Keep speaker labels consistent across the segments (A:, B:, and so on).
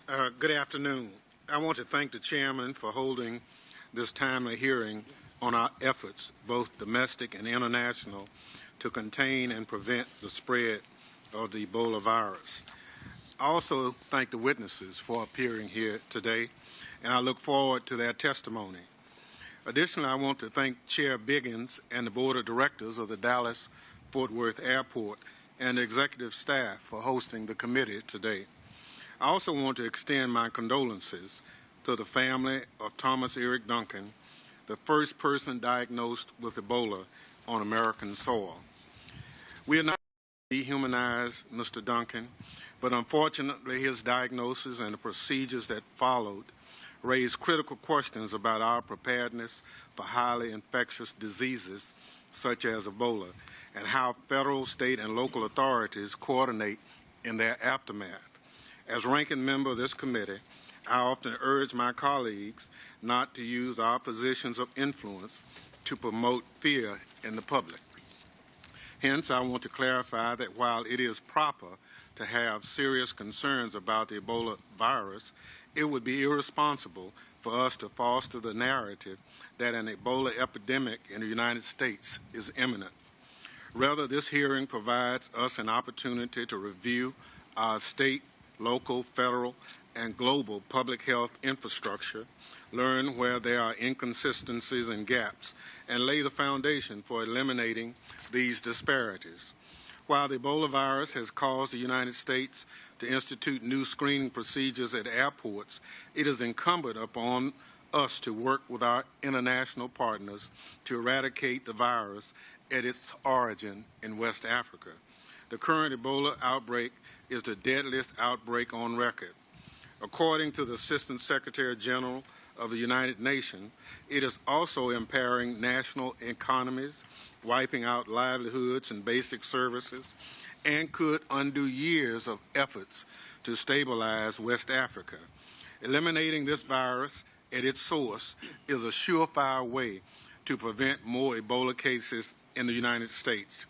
A: Good afternoon. I want to thank the chairman for holding this timely hearing on our efforts, both domestic and international, to contain and prevent the spread of the Ebola virus. I also thank the witnesses for appearing here today, and I look forward to their testimony. Additionally, I want to thank Chair Biggins and the Board of Directors of the Dallas-Fort Worth Airport and the executive staff for hosting the committee today. I also want to extend my condolences to the family of Thomas Eric Duncan, the first person diagnosed with Ebola on American soil. We are not to dehumanize Mr. Duncan, but unfortunately his diagnosis and the procedures that followed raised critical questions about our preparedness for highly infectious diseases such as Ebola and how federal, state, and local authorities coordinate in their aftermath. As ranking member of this committee, I often urge my colleagues not to use our positions of influence to promote fear in the public. Hence, I want to clarify that while it is proper to have serious concerns about the Ebola virus, it would be irresponsible for us to foster the narrative that an Ebola epidemic in the United States is imminent. Rather, this hearing provides us an opportunity to review our state, local, federal, and global public health infrastructure, learn where there are inconsistencies and gaps, and lay the foundation for eliminating these disparities. While the Ebola virus has caused the United States to institute new screening procedures at airports, it is incumbent upon us to work with our international partners to eradicate the virus at its origin in West Africa. The current Ebola outbreak is the deadliest outbreak on record. According to the Assistant Secretary General of the United Nations, it is also impairing national economies, wiping out livelihoods and basic services, and could undo years of efforts to stabilize West Africa. Eliminating this virus at its source is a surefire way to prevent more Ebola cases in the United States.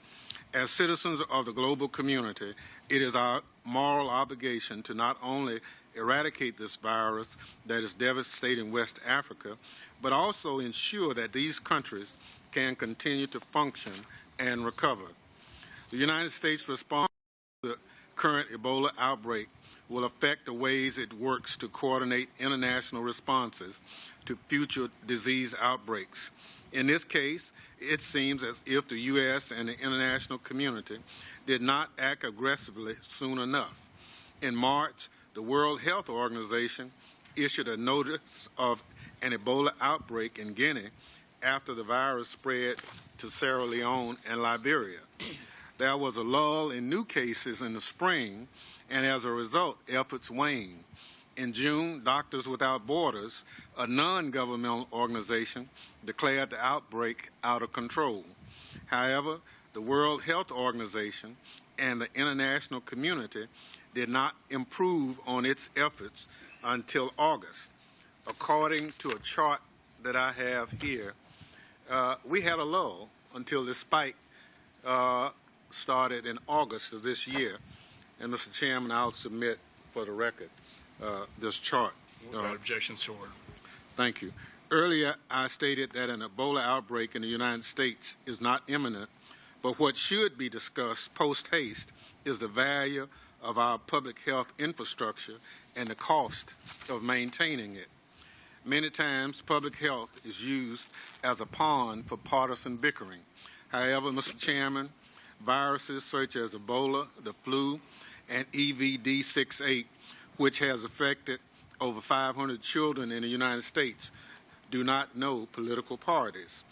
A: As citizens of the global community, it is our moral obligation to not only eradicate this virus that is devastating West Africa, but also ensure that these countries can continue to function and recover. The United States response to the current Ebola outbreak will affect the ways it works to coordinate international responses to future disease outbreaks. In this case, it seems as if the U.S. and the international community did not act aggressively soon enough. In March, the World Health Organization issued a notice of an Ebola outbreak in Guinea after the virus spread to Sierra Leone and Liberia. There was a lull in new cases in the spring, and as a result, efforts waned. In June, Doctors Without Borders, a non-governmental organization, declared the outbreak out of control. However, the World Health Organization and the international community did not improve on its efforts until August. According to a chart that I have here, we had a lull until the spike started in August of this year. And, Mr. Chairman, I'll submit for the record this chart.
B: Without objections to order.
A: Thank you. Earlier, I stated that an Ebola outbreak in the United States is not imminent, but what should be discussed post-haste is the value of our public health infrastructure and the cost of maintaining it. Many times, public health is used as a pawn for partisan bickering. However, Mr. Chairman, viruses such as Ebola, the flu, and EVD-68, which has affected over 500 children in the United States, do not know political parties.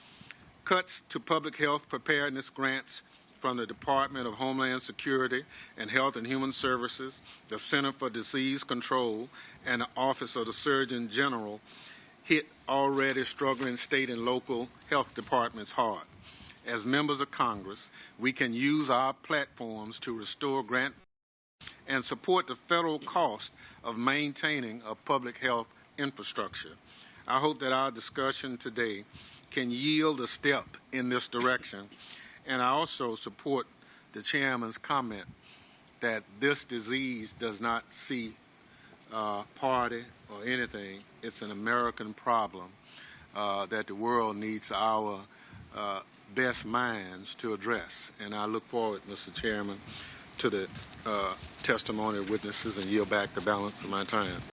A: Cuts to public health preparedness grants from the Department of Homeland Security and Health and Human Services, the Center for Disease Control, and the Office of the Surgeon General hit already struggling state and local health departments hard. As members of Congress, we can use our platforms to restore grant and support the federal cost of maintaining a public health infrastructure. I hope that our discussion today can yield a step in this direction, and I also support the chairman's comment that this disease does not see party or anything. It's an American problem that the world needs our best minds to address. And I look forward, Mr. Chairman, to the testimony of witnesses and yield back the balance of my time.